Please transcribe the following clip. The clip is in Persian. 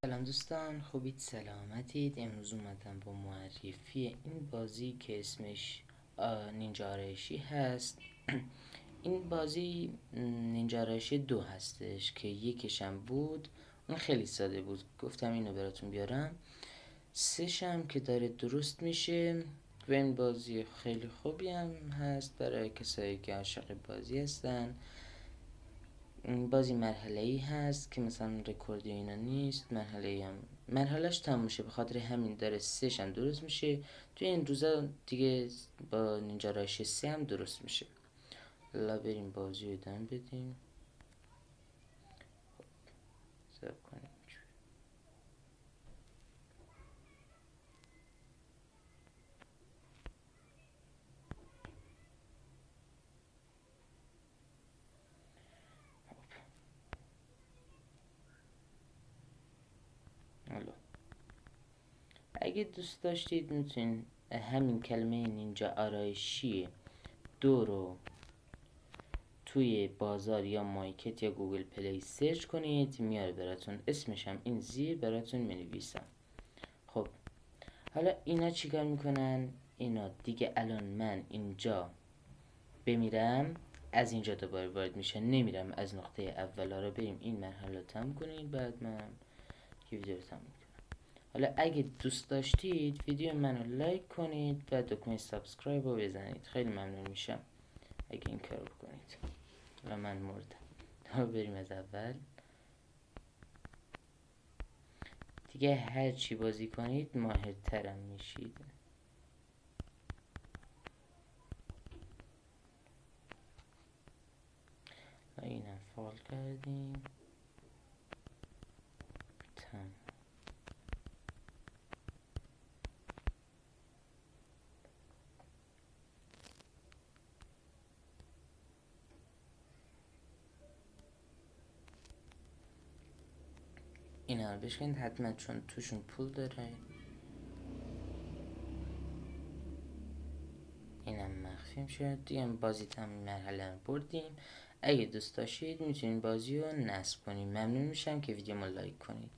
سلام دوستان، خوبید؟ سلامتید؟ امروز اومدم با معرفی این بازی که اسمش نینجا آرایشی هست. این بازی نینجا آرایشی 2 هستش که یکیشم بود، اون خیلی ساده بود، گفتم اینو براتون بیارم. 3 که داره درست میشه و این بازی خیلی خوبی هم هست برای کسایی که عاشق بازی هستن. بازی مرحله‌ای هست که مثلا رکوردی اینا نیست، مرحلهش تموم میشه، به خاطر همین داره 3 هم درست میشه. توی این روزا دیگه با نینجا آرایشی 3 هم درست میشه. حالا بریم بازی رو ادامه بدیم. صبر کنیم. حالا اگه دوست داشتید میتونین همین کلمه نینجا آرایشی 2 رو توی بازار یا مایکت یا گوگل پلی سرچ کنید، میاره براتون، اسمش هم این زیر براتون مینویسم. خب حالا اینا چیکار میکنن؟ اینا دیگه الان من اینجا بمیرم، از اینجا دوباره وارد میشن، نمیرم از نقطه اول. رو بریم این مرحله تموم کنید، بعد من که ویدیو رو تموم کنم. حالا اگه دوست داشتید ویدیو منو لایک کنید، بعد دکمه سابسکرایب رو بزنید، خیلی ممنون میشم اگه این کار بکنید. حالا من مردم. حالا بریم از اول. دیگه هر چی بازی کنید ماهرترم میشید. اینم فال کردیم. تمام. اینا رو بشکنید حتما، چون توشون پول داره. اینم مخفی میشه. دیگه بازی تمام، مرحله رو بردیم. اگه دوست داشتید میتونید بازی رو نصب کنید. ممنون میشم که ویدیو ما لایک کنید.